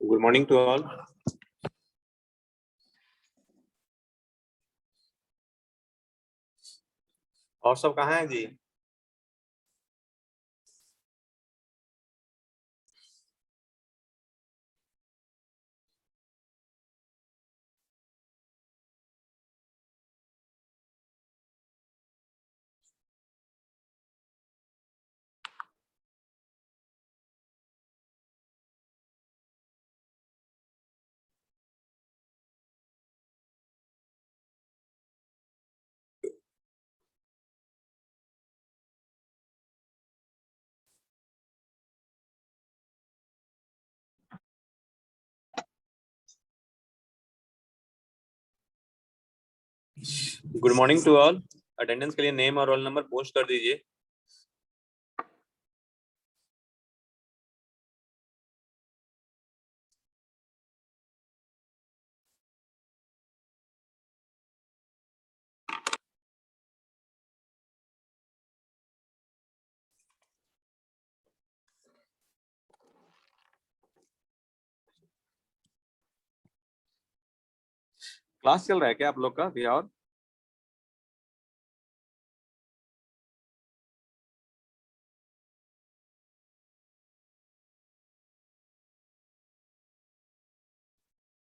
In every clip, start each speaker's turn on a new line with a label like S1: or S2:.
S1: Good morning to all. और सब कहाँ हैं जी? Good morning to all. Attendance के लिए नेम और रोल नंबर पोस्ट कर दीजिए। क्लास चल रहा है क्या आप लोग का भी? और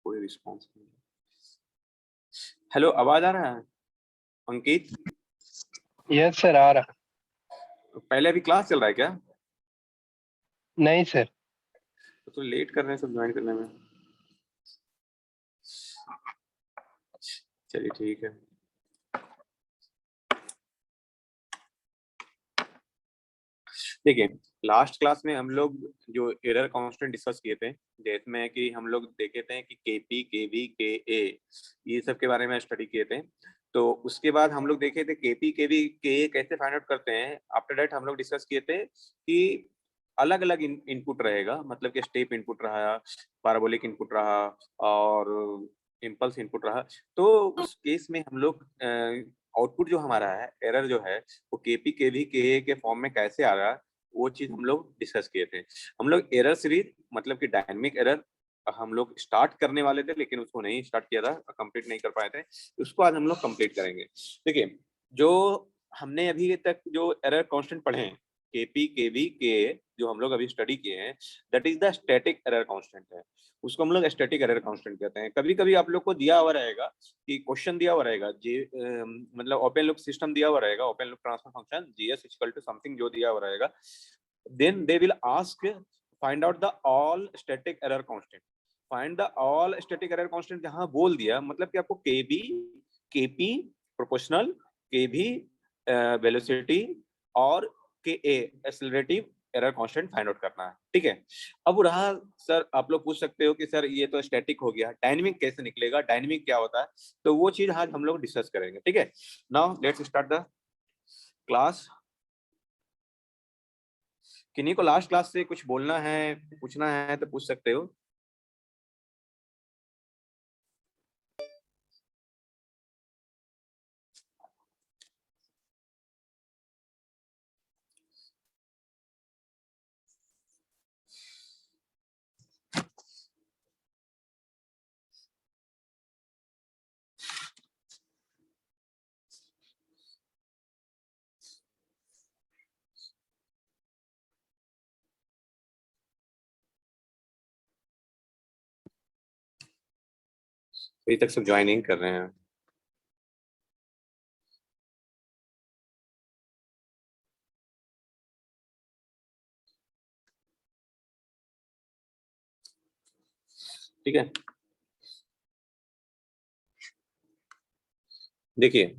S1: कोई रिस्पॉन्स नहीं। हेलो, आवाज आ रहा है अंकित?
S2: यस सर, आ रहा।
S1: पहले अभी क्लास चल रहा है क्या?
S2: नहीं सर।
S1: तो लेट कर रहे हैं सब ज्वाइन करने में। चलिए ठीक है। देखिए, लास्ट क्लास में हम लोग जो एरर कांस्टेंट डिस्कस किए थे, जिसमें कि हम लोग देखे थे कि केपी, केवी, के ए, ये सब के बारे में स्टडी किए थे। तो उसके बाद हम लोग देखे थे केपी, केवी, के ए कैसे फाइंड आउट करते हैं। आफ्टर दैट हम लोग डिस्कस किए थे कि अलग अलग इनपुट रहेगा, मतलब कि स्टेप इनपुट रहा, पैराबोलिक इनपुट रहा और इम्पल्स इनपुट रहा। तो उस केस में हम लोग आउटपुट जो हमारा है, एरर जो है, वो केपी, केवी, के ए के फॉर्म में कैसे आ रहा है, वो चीज हम लोग डिस्कस किए थे। हम लोग एरर सीरीज, मतलब कि डायनेमिक एरर, हम लोग स्टार्ट करने वाले थे लेकिन उसको नहीं स्टार्ट किया था, कंप्लीट नहीं कर पाए थे। उसको आज हम लोग कंप्लीट करेंगे। देखिए, जो हमने अभी तक जो एरर कांस्टेंट पढ़े हैं, केपी, केवी, के, जो हम लोग अभी स्टडी किए हैं, that is the static error constant है। उसको हम लोग स्टैटिक एरर कांस्टेंट कहते हैं। कभी कभी आप लोग को दिया हुआ रहेगा कि क्वेश्चन दिया हुआ रहेगा जी, मतलब ओपन लूप सिस्टम दिया हुआ रहेगा, open loop transfer function GS equal to something जो दिया हुआ रहेगा, then they will ask find out the all static error constant। find the all static error constant जहां बोल दिया, मतलब कि आपको केबी, केपी प्रोपोर्शनल, केवी वेलोसिटी और के ए accelerative error constant find out करना है। ठीक है। अब रहा सर, आप लोग पूछ सकते हो कि सर ये तो स्टैटिक हो गया, डायनेमिक कैसे निकलेगा, डायनेमिक क्या होता है? तो वो चीज आज हम लोग डिस्कस करेंगे। ठीक है। Now let's start the class. किन्हीं को लास्ट क्लास से कुछ बोलना है, पूछना है तो पूछ सकते हो। अभी तक सब ज्वाइनिंग कर रहे हैं। ठीक है। देखिए,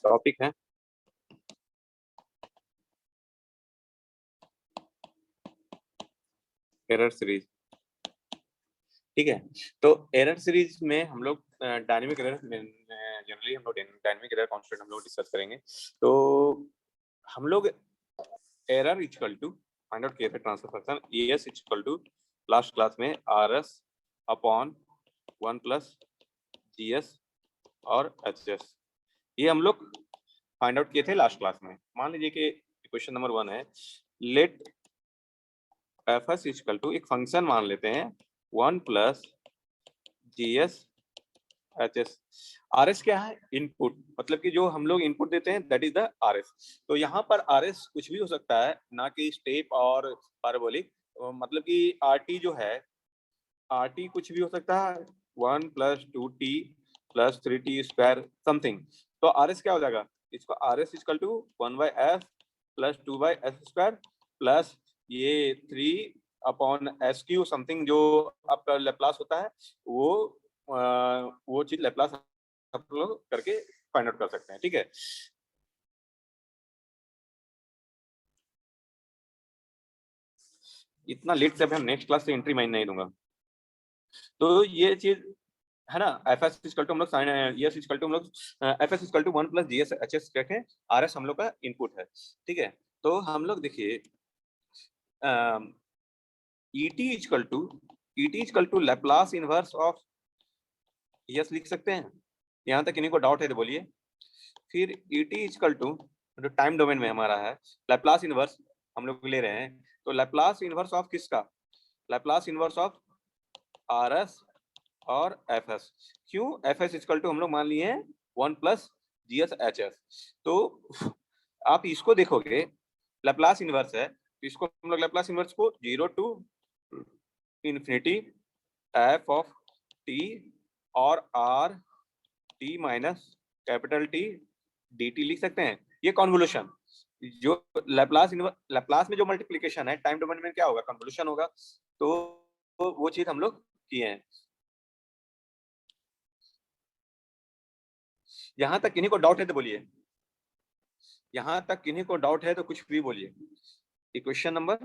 S1: टॉपिक है एरर सीरीज। ठीक है। तो एरर सीरीज में हम लोग डायनेमिक एरर, जनरली हम लोग डायनेमिक एरर कांस्टेंट हम लोग डिस्कस करेंगे। तो हम लोग error equal to find out किए थे transfer function ES equal to last class में RS अपॉन 1 प्लस GS और HS, ये हम लोग फाइंड आउट किए थे लास्ट क्लास में। मान लीजिए कि क्वेश्चन नंबर 1 है, लेट FS इक्वल टू, एक फंक्शन मान लेते हैं 1 प्लस GS HS। RS क्या है? इनपुट, मतलब कि जो हम लोग इनपुट देते हैं दैट इज द RS। तो यहाँ पर RS कुछ भी हो सकता है, ना कि स्टेप और पैराबोलिक, मतलब कि RT जो है, RT कुछ भी हो सकता है, 1 plus 2T plus 3T square something. तो RS क्या हो जाएगा? इसको RS equal to 1/f plus 2/s square plus ये 3 अपॉन SQ समथिंग, जो आपका लेप्लास होता है, वो चीज लेप्लास आप लोग करके फाइंड आउट कर सकते हैं। ठीक है, इतना लेट से हम नेक्स्ट क्लास से एंट्री मैं नहीं दूंगा। तो ये चीज है ना, FS इक्वल टू हम लोग साइन ES इक्वल टू हम लोग FS equal to 1 plus GS HS रखें, RS हम लोग का इनपुट है। ठीक है, तो हम लोग देखिए ET equal to Laplace inverse of ES लिख सकते हैं। यहाँ तक इन्हीं को डाउट है तो बोलिए। फिर ET इक्वल टू, जो टाइम डोमेन में हमारा है, लैप्लास इनवर्स हम लोग ले रहे हैं, तो लैप्लास इनवर्स ऑफ किसका? लैप्लास इनवर्स ऑफ RS और FS। क्यों? FS इक्वल टू हम लोग मान लिए हैं 1 प्लस GS HS। तो आप इसको देखोगे, लैप्लास इनवर्स है, तो इसको हम लोग लैप्लास इनवर्स को 0 to infinity f of t और r t minus capital T dt लिख सकते हैं। ये कॉन्वोल्यूशन, जो लैप्लास में जो मल्टीप्लिकेशन है, टाइम डोमेन में क्या होगा? कन्वोल्यूशन होगा। तो वो चीज हम लोग किए हैं। यहां तक किन्हीं को डाउट है तो बोलिए। यहां तक किन्हीं को डाउट है तो कुछ भी बोलिए। Equation number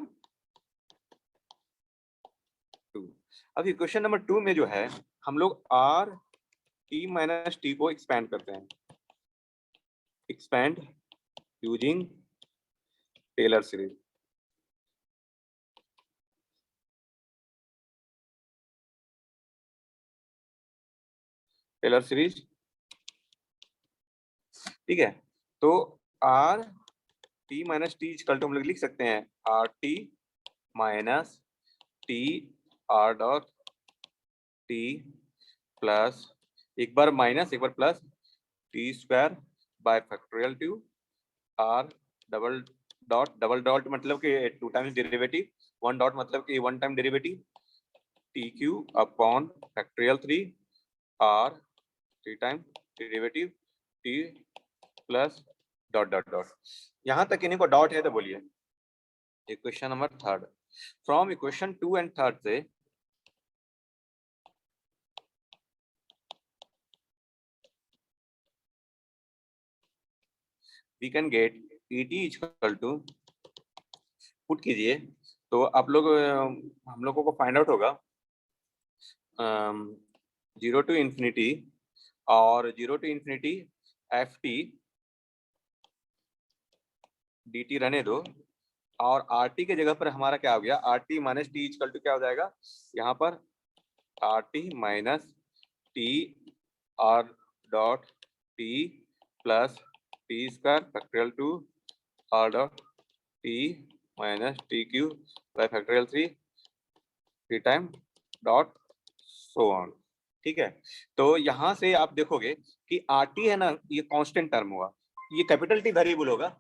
S1: 2। अब इक्वेशन नंबर 2 में जो है, हम लोग r t माइनस टी को एक्सपैंड करते हैं, expand using Taylor series. Taylor series, ठीक है। तो r t minus T equal to हम लोग लिख सकते हैं r t minus T r dot t plus, एक बार माइनस एक बार plus, T square by factorial two r double dot मतलब कि 2 टाइम्स डेरिवेटिव, 1 डॉट मतलब कि 1 time derivative, T cube upon factorial 3 r 3 time derivative t plus dot dot dot. यहां तक इन्हीं को डाउट है तो बोलिए। Equation number 3, from equation 2 and 3 से we can get ET equal to, put कीजिए तो आप लोग, हम लोगों को फाइंड आउट होगा 0 टू इन्फिनिटी और 0 टू इन्फिनिटी FT DT रहने दो, और RT के जगह पर हमारा क्या हो गया? RT minus T equal to क्या हो जाएगा यहाँ पर? RT minus T R dot T plus T square factorial two R dot T minus T cube by factorial 3 time dot so on. ठीक है, तो यहां से आप देखोगे कि RT है ना, ये कांस्टेंट टर्म होगा, ये कैपिटल T वेरिएबल होगा।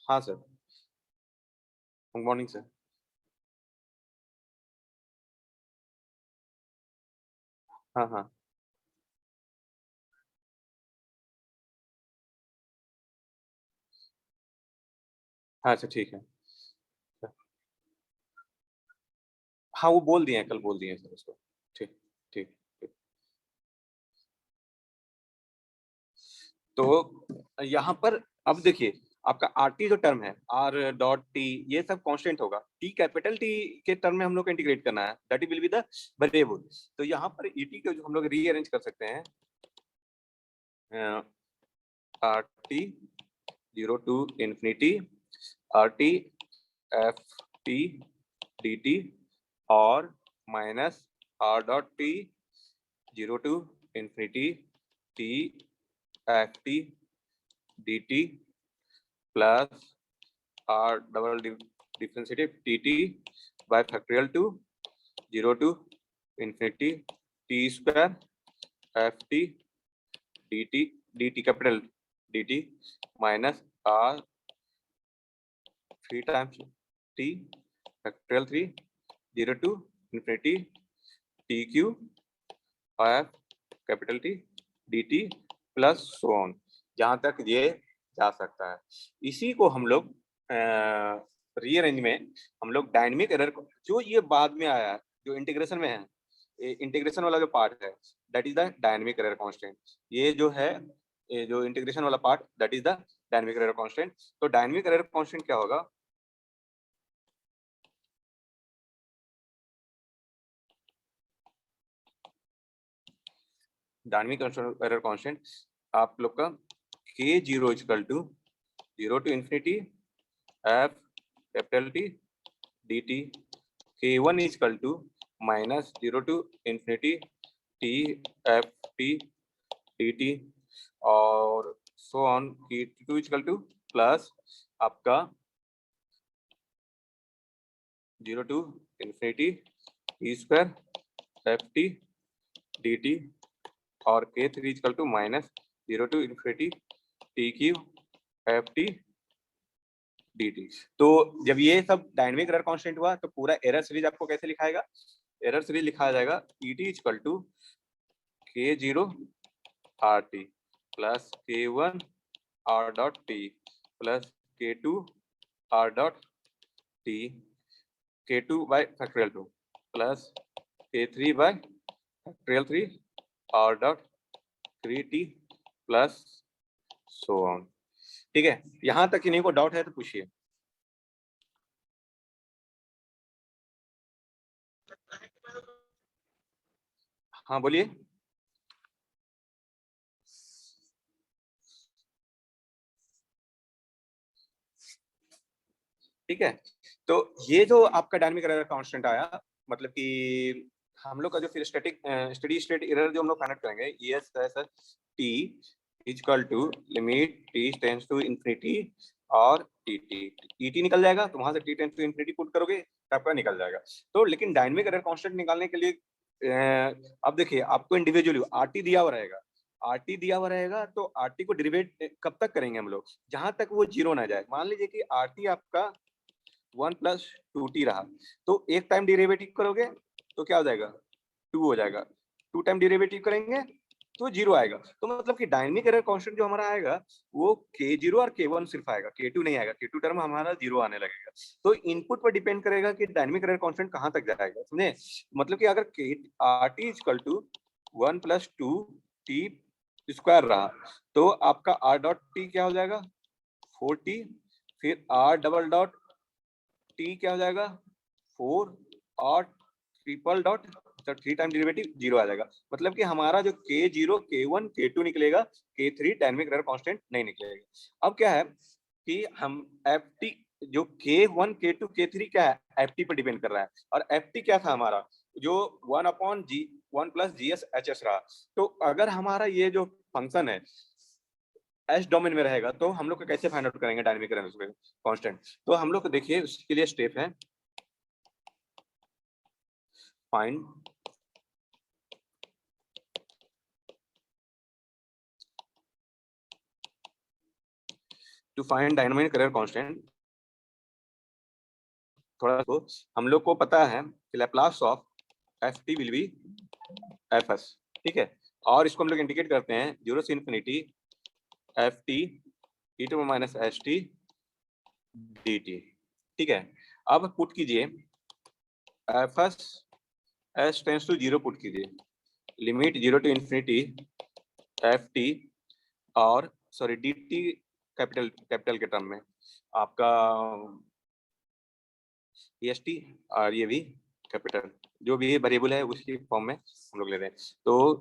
S1: हाँ सर, गुड मॉर्निंग सर। हाँ हाँ, हाँ अच्छा ठीक है। हाँ वो बोल दिए हैं, कल बोल दिए हैं सर उसको। ठीक ठीक ठीक। तो यहाँ पर अब देखिए, आपका RT जो टर्म है, R डॉट T, ये सब कांस्टेंट होगा। T कैपिटल T के टर्म में हम लोग को इंटीग्रेट करना है, that will be the variable. तो यहाँ पर ET को जो हम लोग रीअरेंज कर सकते हैं, RT 0 to infinity RT FT DT और minus R dot T 0 to infinity T FT DT plus R double differentiative dt by factorial to 0 to infinity T square FT dt capital dt minus R 3 times T factorial 3 0 to infinity TQ F capital T dt plus so on। जहां तक ये जा सकता है। इसी को हम लोग रीअरेंज में हम लोग डायनेमिक एरर जो ये बाद में आया जो इंटीग्रेशन में है, इंटीग्रेशन वाला जो पार्ट है that is the dynamic error constant. ये जो है ये जो इंटीग्रेशन वाला part that is the dynamic error constant. तो डायनेमिक एरर कांस्टेंट क्या होगा? डायनेमिक एरर कांस्टेंट आप लोग का K0 equal to 0 to infinity F capital T dt K1 is equal to minus 0 to infinity T F T dt और so on K2 is equal to plus आपका 0 to infinity T square F T dt और K3 is equal to minus 0 to infinity TQ F T dt। तो जब ये सब dynamic error constant हुआ तो पूरा एरर सीरीज आपको कैसे लिखाएगा? एरर सीरीज लिखा जाएगा ET equal to K0 RT plus K1 R dot T plus K2 R dot T K2 by factorial 2 plus K3 by factorial 3 R dot 3T plus so on. ठीक है, यहां तक किन्हीं को डाउट है तो पूछिए। हाँ बोलिए। ठीक है, तो ये जो आपका डायनेमिक एरर कांस्टेंट आया मतलब कि हम लोग का जो फिर स्टैटिक स्टेडी स्टेट एरर जो हम लोग फाइंड आउट करेंगे ES T equal to limit T tends to infinity और TT निकल जाएगा तो वहां से T tends to infinity put करोगे तो आपका निकल जाएगा। तो लेकिन डायनेमिक एरर कांस्टेंट निकालने के लिए अब देखिए आपको इंडिविजुअली RT दिया हुआ रहेगा, RT दिया हुआ रहेगा तो RT को डेरिवेट कब तक करेंगे हम लोग? जहां तक वो जीरो ना जाए। मान लीजिए कि RT आपका 1 प्लस 2T रहा तो एक टाइम डेरिवेटिव करोगे तो क्या हो जाएगा? 2 हो जाएगा। 2 टाइम डेरिवेटिव करेंगे तो 0 आएगा। तो मतलब कि डायनेमिक एरर कांस्टेंट जो हमारा आएगा वो K0 और K1 सिर्फ आएगा, K2 नहीं आएगा। K2 टर्म हमारा 0 आने लगेगा। तो इनपुट पर डिपेंड करेगा कि डायनेमिक एरर कांस्टेंट कहां तक जाएगा, समझे? मतलब कि अगर RT equal to 1 plus 2T square रहा तो आपका R डॉट T क्या हो जाएगा? 4T फिर R डबल डॉट T क्या हो जाएगा? 4 और ट्रिपल डॉट 3 टाइम डेरिवेटिव 0 आ जाएगा। मतलब कि हमारा जो K0 K1 K2 निकलेगा, K3 डायनेमिक एरर कांस्टेंट नहीं निकलेगा। अब क्या है कि हम FT जो K1 K2 K3 क्या है FT पर डिपेंड कर रहा है और FT क्या था हमारा जो 1 प्लस GS HS रहा। तो अगर हमारा ये जो फंक्शन है एस डोमेन में रहेगा तो हम लोग कैसे फाइंड आउट करेंगे डायनेमिक एरर कांस्टेंट? तो हम लोग को देखिए उसके लिए स्टेप है find to find dynamic error constant. थोड़ा को हम लोग को पता है कि Laplace of FT will be FS, ठीक है? और इसको हम लोग इंडिकेट करते हैं 0 से infinity FT e to minus HT dt, ठीक है? अब पुट कीजिए FS S tends to 0 put कीजिए, लिमिट 0 टू इंफिनिटी FT और सॉरी DT कैपिटल के टर्म में आपका EST और ये भी कैपिटल जो भी वेरिएबल है उसकी फॉर्म में हम लोग ले रहे हैं। तो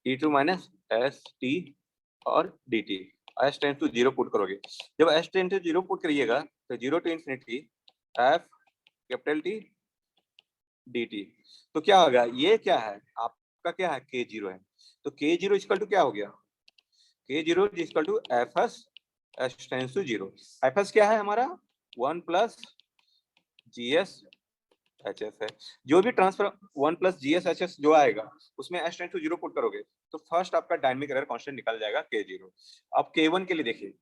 S1: E2 माइनस ST और DT S tends to zero put करोगे, जब S tends to zero put करिएगा तो zero to infinity F capital T D T, तो क्या होगा, ये क्या है आपका, क्या है के जीरो है, तो के जीरो इक्वल टू क्या हो गया, K zero equal to F S tends to zero, F S क्या है हमारा 1 plus G S H S है, जो भी transfer 1 plus G S H S जो आएगा उसमें S tends to zero put करोगे तो फर्स्ट आपका डायनेमिक एरर कांस्टेंट निकल जाएगा के जीरो। अब के वन के लिए देखिए,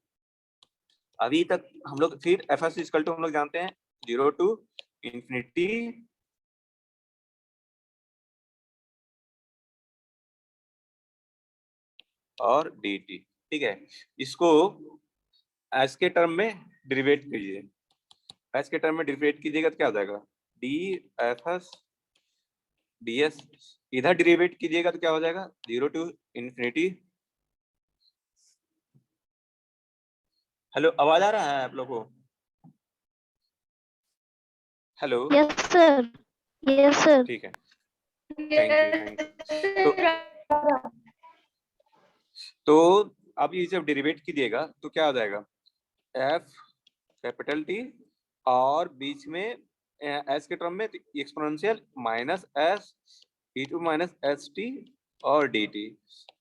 S1: अभी तक हम लोग फिर एफ एस इक्वल टू हम लोग जानते हैं जीरो टू इंफिनिटी और डी टी, ठीक है, इसको एस के टर्म में डेरिवेट कीजिए, एस के टर्म में डेरिवेट कीजिएगा तो क्या हो जाएगा D F S D S, इधर डेरिवेट कीजिएगा तो क्या हो जाएगा जीरो टू इंफिनिटी। हेलो, आवाज आ रहा है आप लोगों को? Hello,
S3: yes sir, yes sir.
S1: ठीक है, थैंक यू। तो अब ये जब डेरिवेट कीजिएगा तो क्या हो जाएगा एफ कैपिटल टी और बीच में एस के टर्म में exponential minus S T to minus S T और डी टी,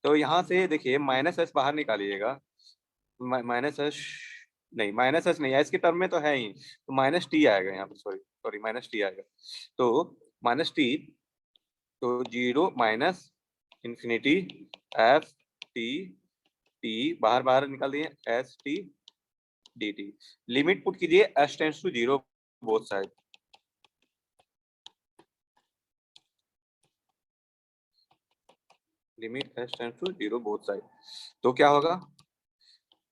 S1: तो यहाँ से देखिए माइनस एस बाहर निकालिएगा, माइनस एस नहीं, माइनस एस नहीं, एस के टर्म में तो है ही, तो माइनस टी आएगा यहाँ पे, सॉरी सॉरी माइनस टी आएगा, तो माइनस टी, तो zero minus infinity F T T बाहर बाहर निकाल दिए S T D T, limit put कीजिए S tends to zero both side, limit S tends to zero both side, तो क्या होगा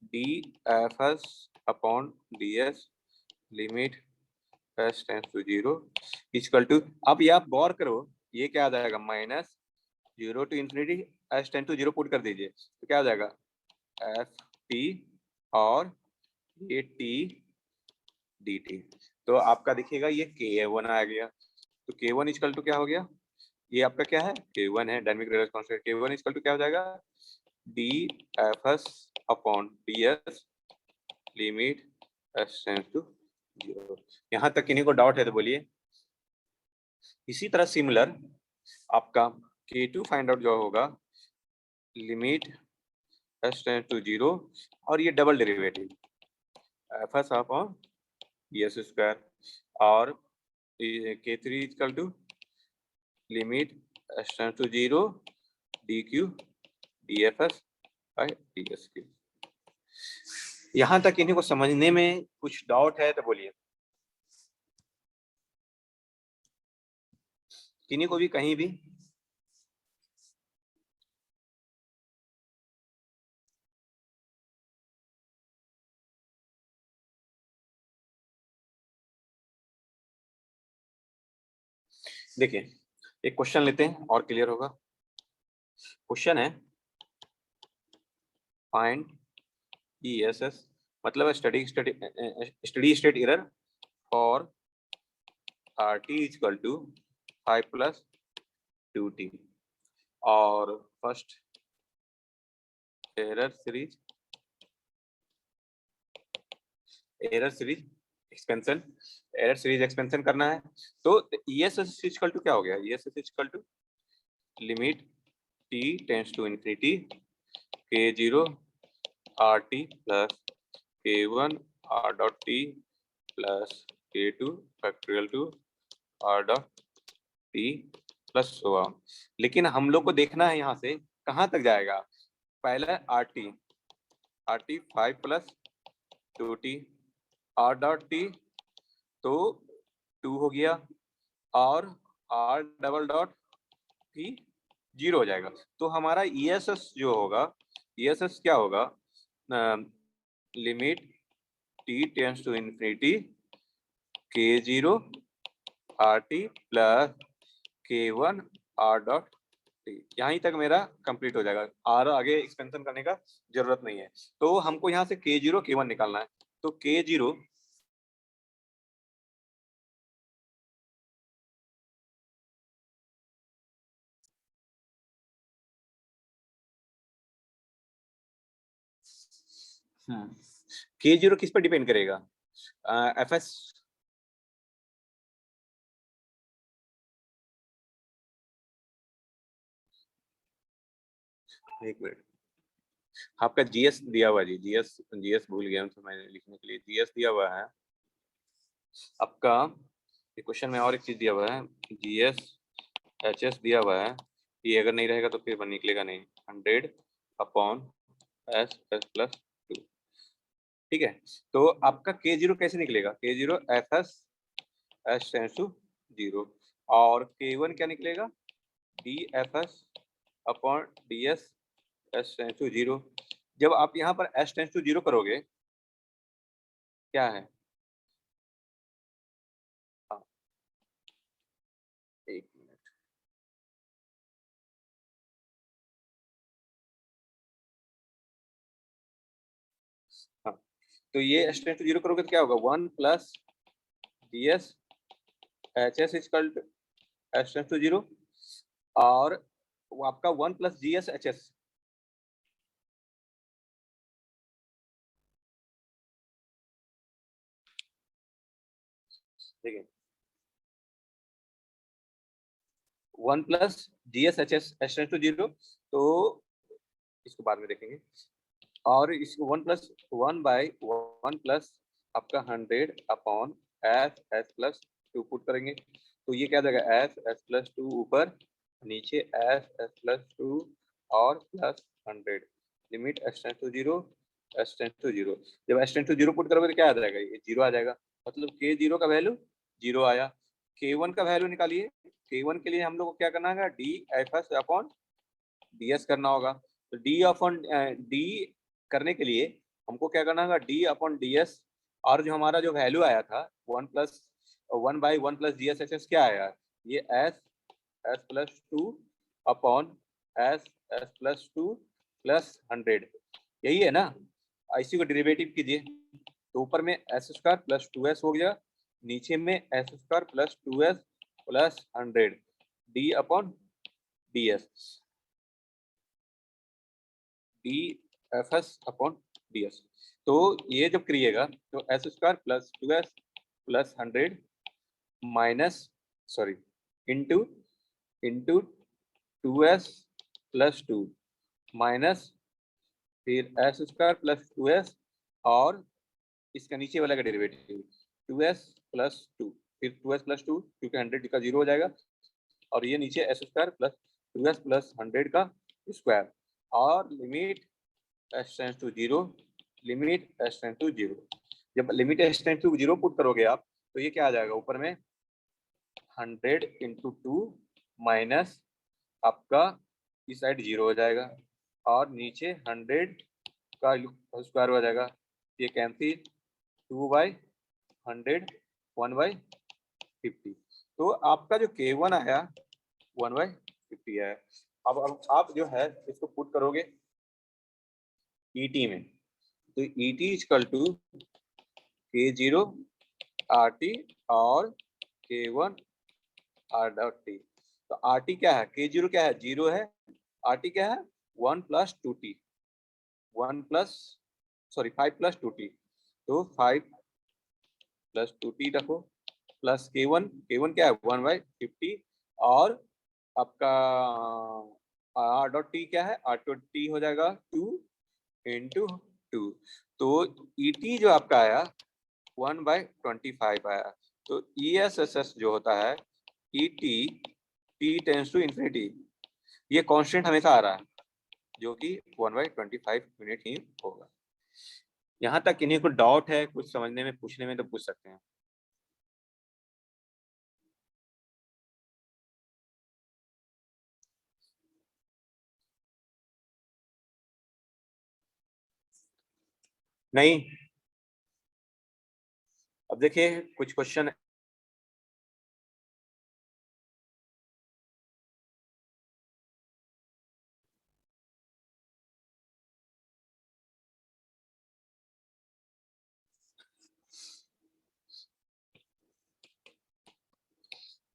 S1: D F S upon D S limit S tends to zero equal to, अब ये आप गौर करो ये क्या आ जाएगा minus zero to infinity S tends to zero put कर दीजिए तो क्या आ जाएगा एफ टी और ये टी डी टी, तो आपका देखिएगा ये के वन आ गया, तो के वन इक्वल टू क्या हो गया, ये आपका क्या है के वन है, dynamic relation constant, K one equal to क्या हो जाएगा D F S upon D S limit S tends to zero. यहाँ तक किन्हीं को डाउट है तो बोलिए। इसी तरह सिमिलर आपका K2 फाइंड आउट जो होगा limit S tends to zero और ये double derivative F S upon D S square और K3 equal to limit S tends to zero D Q D F S by D S Q. यहाँ तक इन्हीं को समझने में कुछ डाउट है तो बोलिए, किन्हीं को भी कहीं भी? देखिए एक क्वेश्चन लेते हैं और क्लियर होगा। क्वेश्चन है फाइंड ESS मतलब study state error for RT equal to 5 plus 2T और फर्स्ट एरर सीरीज एक्सपेंशन करना है, तो ESS इक्वल टू क्या हो गया, ESS equal to limit T tends to infinity K0 RT plus K1 R dot T plus K2 factorial two R dot T plus so on. लेकिन हम लोग को देखना है यहाँ से कहाँ तक जाएगा, पहले RT 5 plus 2T R dot T तो 2 हो गया और R डबल डॉट T 0 हो जाएगा, तो हमारा ESS जो होगा, ESS क्या होगा limit T tends to infinity K0 RT plus K1 R dot T, यहीं तक मेरा कंप्लीट हो जाएगा, R आगे एक्सपेंशन करने का जरूरत नहीं है, तो हमको यहाँ से K0 K1 निकालना है, तो K0 K0 किस पर डिपेंड करेगा? FS एक मिनट, आपका GS दिया हुआ जी, GS भूल गया तो मैंने लिखने के लिए, GS दिया हुआ है आपका। क्वेश्चन में और एक चीज दिया हुआ है, GS HS दिया हुआ है, ये अगर नहीं रहेगा तो फिर निकलेगा नहीं, 100 अपॉन S प्लस 2। ठीक है, तो आपका K0 कैसे निकलेगा? K0 FS S tends to 0 और K1 क्या निकलेगा? DFS upon DS S tends to 0। जब आप यहाँ पर S टेंस टू 0 करोगे क्या है? हाँ, एक मिनट, हाँ, तो ये S टेंस टू 0 करोगे तो क्या होगा? 1 plus DS HS equal to S tends to 0 और वो आपका 1 प्लस GS HS। देखिए 1 plus GS HS S tends to 0, तो इसको बाद में देखेंगे। और इसको 1 प्लस 1 बाई 1 प्लस आपका 100 अपॉन S प्लस 2 पुट करेंगे, तो ये क्या आ जाएगा? S प्लस 2 ऊपर, नीचे S प्लस 2 और plus 100, limit S tends to 0 S tends to 0। जब S टेंस टू 0 पुट करोगे तो क्या आ जाएगा? ये 0 आ जाएगा, मतलब K0 का वैल्यू 0 आया। K1 का वैल्यू निकालिए। K1 के लिए हम लोग को क्या करना है? DFS अपॉन DS करना होगा। तो D करने के लिए हमको क्या करना होगा? D अपॉन DS, और जो हमारा जो वैल्यू आया था 1 plus 1 by 1 plus GS HS क्या आया? ये S plus 2 upon S plus 2 plus 100, यही है ना? इसी को डेरिवेटिव कीजिए, तो ऊपर में S स्क्वायर प्लस 2S हो गया, नीचे में S square plus 2S plus 100 D upon DS, DFS upon DS। तो ये जब करिएगा तो S square plus 2S plus 100 minus sorry into into 2S plus 2 minus फिर S स्क्वायर प्लस 2S और इसका नीचे वाला का डेरिवेटिव 2S प्लस 2, फिर 2S प्लस 2 क्योंकि 100 का 0 हो जाएगा, और ये नीचे S square plus 2S plus 100 का स्क्वायर, और limit S tends to 0, limit S tends to 0। जब limit S tends to 0 put करोगे आप तो ये क्या आ जाएगा? ऊपर में 100 इंटू 2 माइनस आपका इस साइड 0 हो जाएगा, और नीचे 100 का स्क्वायर हो जाएगा, ये कैंसिल 2 बाई 100 1 बाई 50। तो आपका जो K1 आया 1 बाई 50 आया। अब आप जो है इसको पुट करोगे ET में, तो ET equal to K0 RT और K1 R डॉट T। तो RT क्या है? K0 क्या है? 0 है। RT क्या है? 1 plus 2T, 1 plus sorry 5 plus 2T, तो 5 प्लस 2T रखो प्लस K1 क्या है? 1 बाई 50 और आपका R डॉट T क्या है? R डॉट T हो जाएगा 2 इंटू 2, तो ET जो आपका आया 1 बाई 25 आया। तो ESSS जो होता है ET T tends to infinity, ये कांस्टेंट हमेशा आ रहा है जो कि 1 बाई 25 यूनिट ही होगा। यहाँ तक इन्हीं को डाउट है कुछ समझने में, पूछने में तो पूछ सकते हैं। नहीं, अब देखिए कुछ question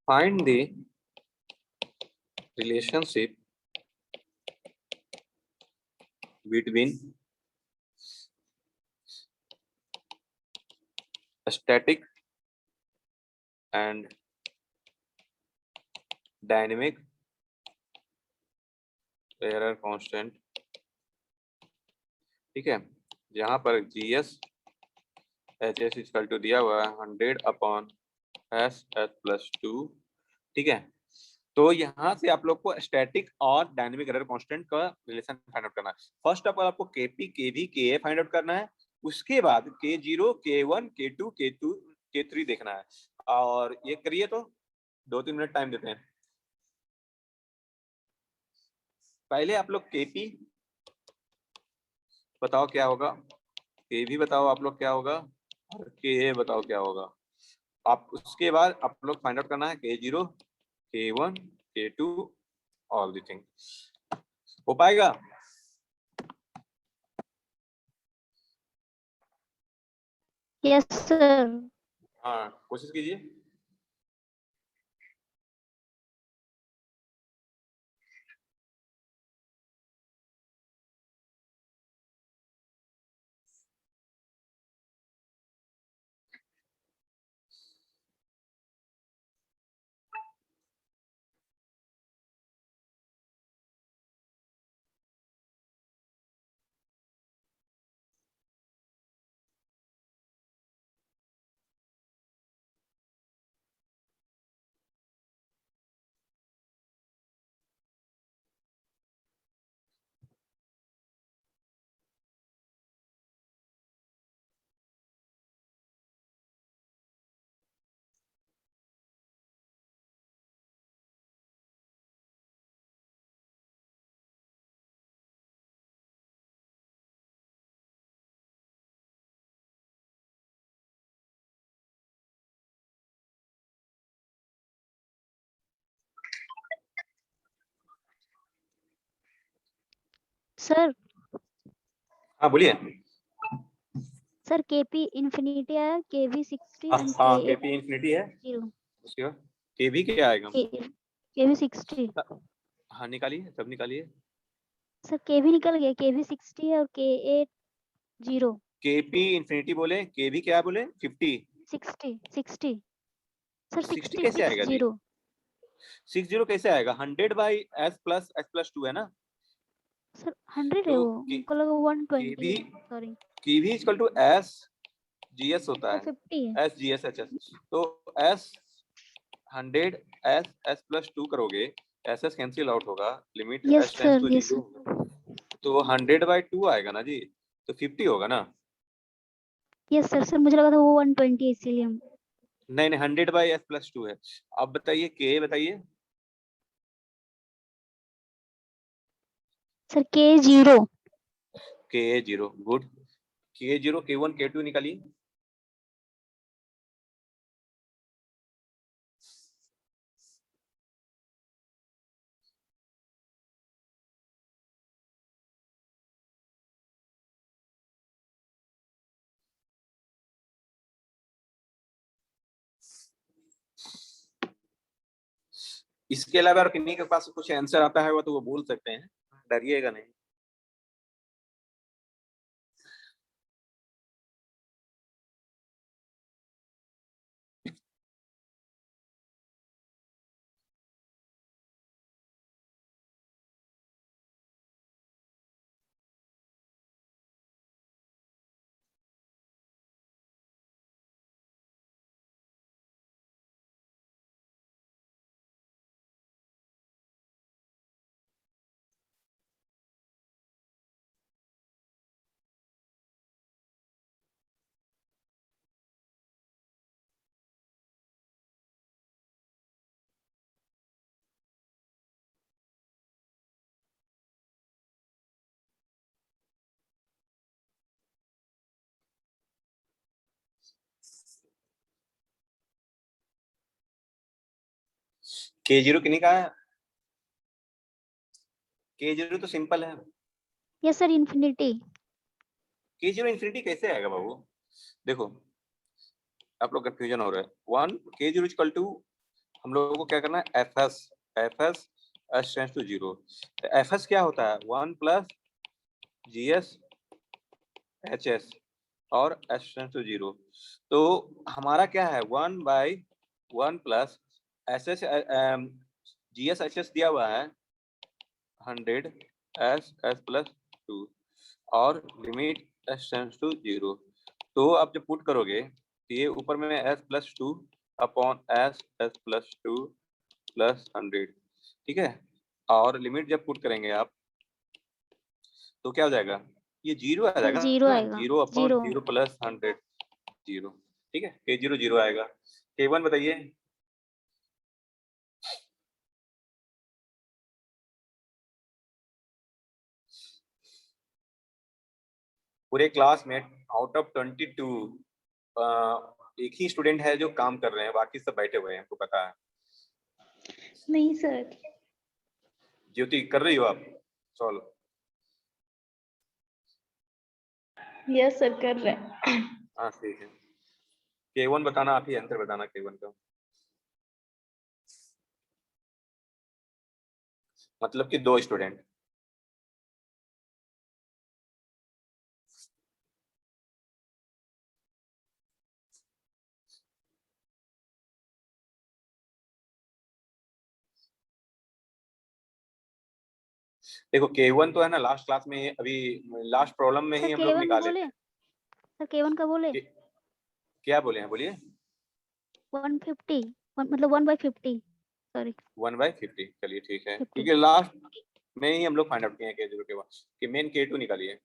S1: find the relationship between static and dynamic error constant, ठीक है, जहां पर GS HS इक्वल टू दिया हुआ है 100/S+2, ठीक है। तो यहाँ से आप लोग को स्टैटिक और डायनेमिक एरर कांस्टेंट का रिलेशन फाइंड आउट करना है। फर्स्ट ऑफ ऑल आपको KP, KV, KA find out करना है, उसके बाद K0, K1, K2, K3 देखना है। और ये करिए तो 2-3 मिनट टाइम देते हैं। पहले आप लोग KP बताओ क्या होगा, KV बताओ आप लोग क्या होगा, और KA बताओ क्या होगा। आप उसके बाद आप लोग फाइंड आउट करना है K0, K1, K2 all the thing. हो पाएगा?
S3: Yes sir.
S1: हाँ, कोशिश कीजिए।
S3: सर
S1: हाँ बोलिए।
S3: सर KP इंफिनिटी है, KV 60
S1: हाँ
S3: एंड
S1: हाँ,
S3: KA
S1: KP इंफिनिटी है,
S3: 0।
S1: उसके बाद KV क्या आएगा?
S3: KV 60।
S1: हाँ निकालिए, सब निकालिए।
S3: सर KV निकल गया, KV 60 है और KA 0।
S1: KP इंफिनिटी बोले, KV क्या बोले? 50।
S3: 60 सर
S1: 60
S3: 60
S1: कैसे आएगा जी?
S3: 60।
S1: 60 कैसे आएगा? 100/S+S+2 है ना?
S3: सर 100 है
S1: तो
S3: वो, हमको लगा 120
S1: KV
S3: है, sorry.
S1: KV equal to S GS होता
S3: वो
S1: है,
S3: 50 है।
S1: SGS HS। तो S 100/S+2 करोगे, SS कैंसिल आउट होगा, limit
S3: S
S1: S tends
S3: sir,
S1: to
S3: S
S1: 0 होगा, तो 100/2 आएगा ना जी, तो 50 होगा ना?
S3: Yes sir. सर मुझे लगा था वो 120 है, इसीलिए हम।
S1: नहीं नहीं, 100/S+2 है। अब बताइए KA बताइए।
S3: Sir KA 0।
S1: KA 0, good. KA 0, K1, K2 निकालिए। इसके अलावा और किन्हीं के पास कुछ आंसर आता है वो तो वो बोल सकते हैं, डरिएगा नहीं। K0 किन्हीं का है? K0 तो सिंपल है।
S3: Yes sir, infinity.
S1: K0 infinity कैसे आएगा बाबू? देखो आप लोग कंफ्यूजन हो रहा है। 1 K0 इक्वल टू, हम लोगों को क्या करना है, FS S tends to 0। FS क्या होता है? 1 + GS HS और एस टेंड्स टू 0। तो हमारा क्या है 1/1 plus S S G S H S दिया हुआ है 100 एस एस प्लस 2 और लिमिट एस टेंड्स टू 0। तो आप जब पुट करोगे तो ये ऊपर में S plus 2 upon S S plus 2 plus 100, ठीक है। और लिमिट जब पुट करेंगे आप तो क्या हो जाएगा, ये 0 आ
S3: सर
S1: जाएगा
S3: 0
S1: ना,
S3: आएगा।
S1: 0 अपॉन
S3: 0
S1: 0 प्लस 100 0, ठीक है। K0 0 आएगा। K1 बताइए। पूरे क्लास में आउट ऑफ 22 एक ही स्टूडेंट है जो काम कर रहे हैं, बाकी सब बैठे हुए हैं, हमको पता है।
S4: नहीं सर।
S1: ज्योति कर रही हो आप सॉल्व?
S4: यस सर कर रहे हैं।
S1: हाँ ठीक है। K1 बताना, आप ही आंसर बताना K1 का। मतलब कि 2 स्टूडेंट। देखो K1 तो है ना लास्ट क्लास में, अभी लास्ट प्रॉब्लम में ही
S3: सर
S1: हम लोग
S3: K1
S1: निकाले
S3: बोले,
S1: थे।
S3: सर K1 का बोले
S1: क्या बोले हैं, बोलिए।
S3: 150 मतलब 1/50, सॉरी
S1: 1/50, चलिए ठीक है,
S3: 50।
S1: क्योंकि लास्ट में ही हम लोग फाइंड आउट किए हैं K0 के बाद कि मेन K2 निकालिए।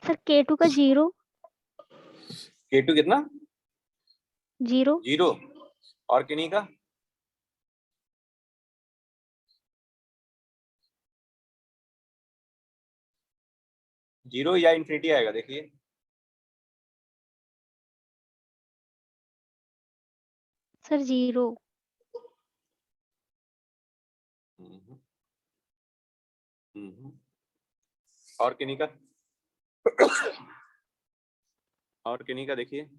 S3: सर K2 का 0
S1: K2 कितना?
S3: 0
S1: 0। और किन्हीं का? जीरो या इन्फिनिटी आएगा, देखिए।
S3: सर 0
S1: और किन्हीं का? और किन्हीं का देखिए।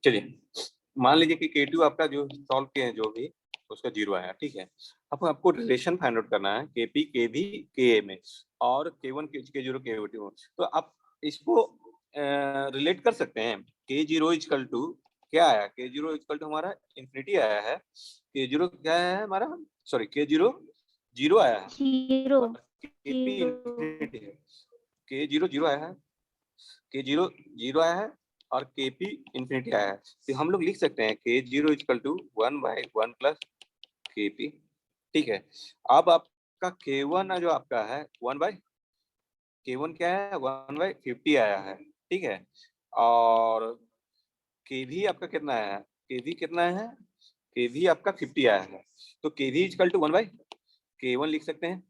S1: चलिए मान लीजिए कि K2 आपका जो सॉल्व किए हैं जो भी, उसका 0 आया, ठीक है। अब आपको रिलेशन फाइंड आउट करना है KP KB KA में, और K1 K0 K2। तो आप इसको रिलेट कर सकते हैं। K0 इक्वल टू क्या आया, K0 इक्वल टू हमारा इन्फिनिटी आया है। K0 क्या है हमारा, सॉरी K0 0 आया है,
S3: 0
S1: और KP इन्फिनिटी है। K0 0 आया है, K0 0 आया है, और KP इन्फिनिटी आया है। तो हम लोग लिख सकते हैं K0 equal to 1/1 plus KP, ठीक है। अब आपका K1 जो आपका है K1 क्या है 1/50 आया है, ठीक है। और KV आपका कितना है, KV कितना है, KV आपका 50 आया है। तो KV इक्वल टू 1/K1 लिख सकते हैं,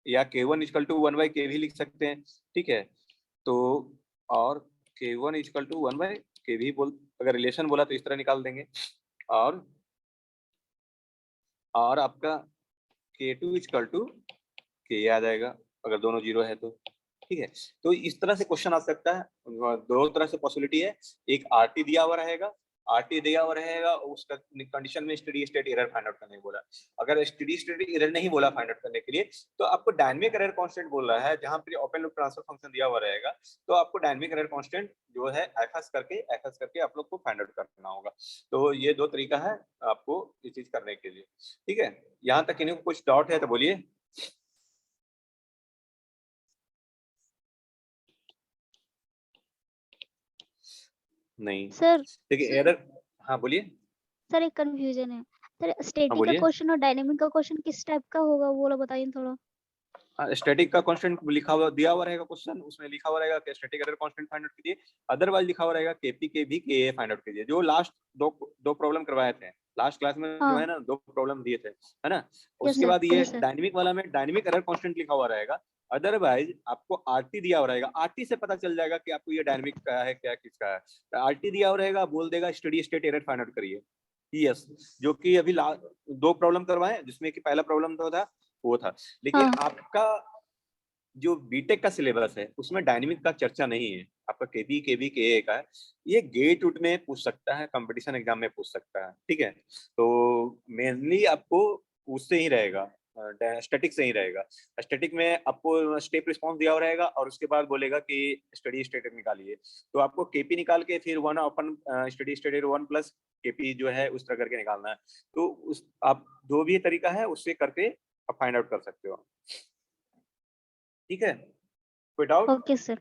S1: या K1 इक्वल टू 1/KV लिख सकते हैं, ठीक है। तो और K1 इक्वल टू 1/KV बोल, अगर रिलेशन बोला तो इस तरह निकाल देंगे। और आपका K2 इक्वल टू K आ जाएगा, अगर दोनों 0 है तो, ठीक है। तो इस तरह से क्वेश्चन आ सकता है। 2 तरह से पॉसिबिलिटी है, एक RT दिया हुआ रहेगा, RT दिया हुआ रहेगा, उसका कंडीशन में steady state error find out करने को बोला। अगर स्टेडी स्टेट एरर नहीं बोला फाइंड आउट करने के लिए, तो आपको डायनेमिक एरर कांस्टेंट बोल रहा है, जहां पर ओपन लूप ट्रांसफर फंक्शन दिया हुआ रहेगा, तो आपको डायनेमिक एरर कांस्टेंट जो है एफएस करके आप लोग को फाइंड आउट करना होगा। तो ये 2 तरीका है आपको ये चीज करने के लिए, ठीक है। यहाँ तक इन्हें कुछ डाउट है तो बोलिए। नहीं,
S3: सर
S1: देखिए एरर, हाँ बोलिए।
S3: सर एक कंफ्यूजन है सर,
S1: हाँ
S3: स्टैटिक का
S1: बोलिए।
S3: क्वेश्चन और डायनेमिक का क्वेश्चन किस टाइप का होगा वो वाला बताइए थोड़ा।
S1: स्टैटिक का कांस्टेंट लिखा हुआ दिया हुआ रहेगा क्वेश्चन, उसमें लिखा हुआ रहेगा कि static error constant find out कीजिए, अदरवाइज लिखा हुआ रहेगा केपी केवी के फाइंड आउट कीजिए। जो लास्ट दो प्रॉब्लम करवाए थे लास्ट क्लास में, जो
S3: हाँ
S1: है ना 2 प्रॉब्लम दिए थे, है ना।
S3: यस
S1: उसके
S3: सर
S1: बाद ये
S3: सर
S1: डायनेमिक वाला में डायनेमिक एरर कांस्टेंट लिखा हुआ रहेगा, अदरवाइज आपको आरटी दिया हुआ रहेगा, आरटी से पता चल जाएगा कि आपको ये डायनेमिक का है क्या किसका है। आरटी दिया हुआ रहेगा, बोल देगा study state error find out करिए, यस, जो कि अभी 2 प्रॉब्लम करवाए, जिसमें कि पहला प्रॉब्लम तो था वो था। लेकिन
S3: हाँ
S1: आपका जो बीटेक का सिलेबस है उसमें डायनेमिक का चर्चा नहीं है, आपका केबी केवी के का है। ये गेट उट में पूछ सकता है, कंपटीशन एग्जाम में पूछ सकता है, ठीक है। तो मेनली आपको उससे ही रहेगा, स्टैटिक से ही रहेगा। स्टैटिक में आपको स्टेप रिस्पॉन्स दिया हुआ रहेगा और उसके बाद बोलेगा कि स्टडी स्टेट निकालिए, तो आपको केपी निकाल के फिर 1 अपन स्टडी स्टेट 1 प्लस केपी जो है उस तरह करके निकालना है। तो उस आप जो भी तरीका है उससे करके आप फाइंड आउट कर सकते हो, ठीक है। कोई doubt
S3: okay sir.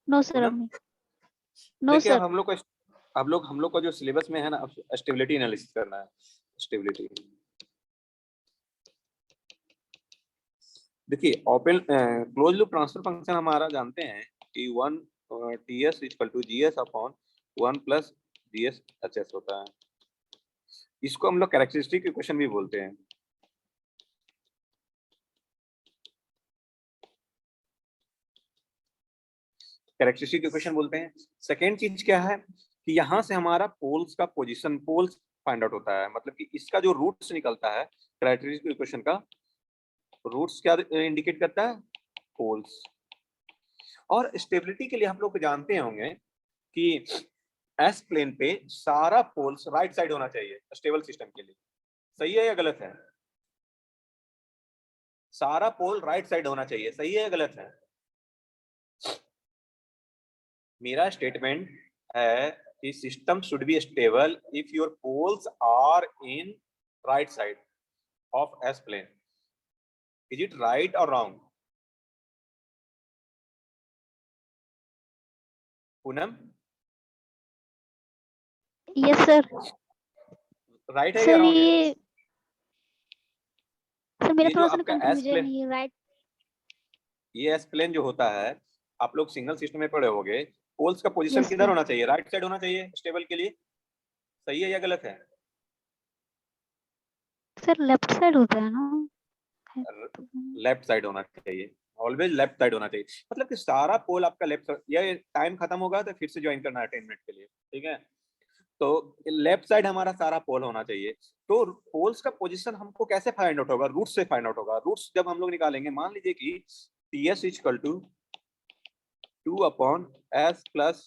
S3: No sir
S1: Poonam?
S3: अभी नो
S1: देखिए
S3: सर।
S1: हम लोग का जो सिलेबस में है ना, स्टेबिलिटी एनालिसिस करना है। स्टेबिलिटी देखिए, open close loop transfer function हमारा जानते हैं कि 1 ts equal to gs upon 1 plus gs hs होता है। इसको हम लोग कैरेक्टरिस्टिक इक्वेशन भी बोलते हैं। कैरेक्टरिस्टिक इक्वेशन बोलते हैं। सेकेंड चीज क्या है कि यहाँ से हमारा पोल्स का पोजीशन, पोल्स फाइंड आउट होता है, मतलब कि इसका जो रूट्स निकलता है कैरेक्टरिस्टिक इक्वेशन का, रूट्स क्या इंडिकेट करता है, पोल्स। और स्टेबिलिटी के लिए हम लोग जानते होंगे कि एस प्लेन पे सारा पोल्स राइट साइड होना चाहिए स्टेबल सिस्टम के लिए, सही है या गलत है? सारा पोल राइट साइड होना चाहिए, सही है या गलत है? मेरा स्टेटमेंट है कि system should be stable if your poles are in right side of S plane. Is it right और wrong Poonam?
S3: Yes sir.
S1: Right है या
S3: सर
S1: रॉन्ग है?
S3: ये सर मेरा
S1: ये जो
S3: थोड़ा सा
S1: आपका एस
S3: कंफ्यूजन
S1: प्लेन,
S3: है राइट।
S1: ये एस प्लेन जो होता है, आप लोग सिंगल सिस्टम में पढ़े होगे, पोल्स का पोजीशन
S3: यस
S1: किधर
S3: सर।
S1: होना चाहिए? राइट साइड होना चाहिए स्टेबल के लिए, सही है या गलत है?
S3: सर लेफ्ट साइड होता है ना।
S1: लेफ्ट साइड होना चाहिए, ऑलवेज लेफ्ट साइड होना चाहिए। मतलब कि सारा पोल आपका लेफ्ट, ये टाइम खत्म होगा तो फिर से ज्वाइन करना है 10 मिनट के लिए, ठीक है। तो लेफ्ट साइड हमारा सारा पोल होना चाहिए। तो पोल्स का पोजीशन हमको कैसे फाइंड आउट होगा? रूट से फाइंड आउट होगा। रूट्स जब हम लोग निकालेंगे, मान लीजिए कि ts equal to 2 upon s plus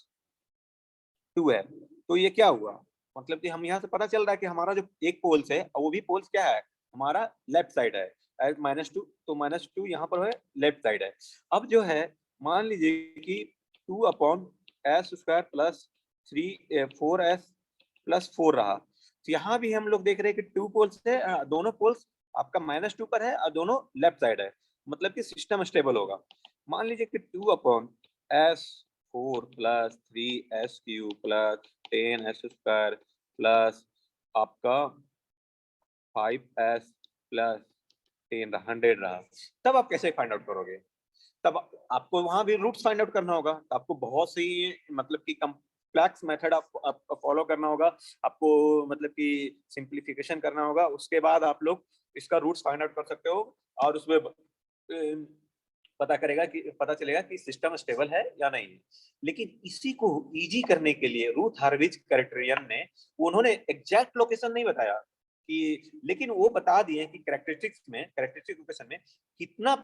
S1: 2 है, तो ये क्या हुआ? मतलब कि हम यहाँ से पता चल रहा है कि हमारा जो एक पोल्स है, वो भी पोल्स क्या है, हमारा लेफ्ट साइड है, -2, तो -2 यहाँ पर है, लेफ्ट साइड है। अब जो है मान लीजिए कि 2 upon S square plus 4s plus 4 रहा, तो यहाँ भी हम लोग देख रहे हैं कि 2 पोल्स है, दोनों पोल्स आपका -2 पर है और दोनों लेफ्ट साइड है, मतलब कि सिस्टम स्टेबल होगा। मान लीजिए कि 2 upon s 4 plus 3s cube plus 10s square plus आपका 5s प्लस 10 100 रहा, तब आप कैसे फाइंड आउट करोगे? तब आपको वहां भी रूट्स फाइंड आउट करना होगा। तो आपको बहुत सी मतलब कि कॉम्प्लेक्स मेथड आपको फॉलो करना होगा, आपको मतलब कि सिंप्लीफिकेशन करना होगा, उसके बाद आप लोग इसका रूट्स फाइंड आउट कर सकते हो और उसमें पता चलेगा कि सिस्टम स्टेबल है या नहीं। लेकिन इसी को इजी करने के लिए रूथ हार्विज क्राइटेरियन ने, उन्होंने एग्जैक्ट लोकेशन नहीं बताया कि, लेकिन वो बता दिए कि कैरेक्टरिस्टिक इक्वेशन में कितना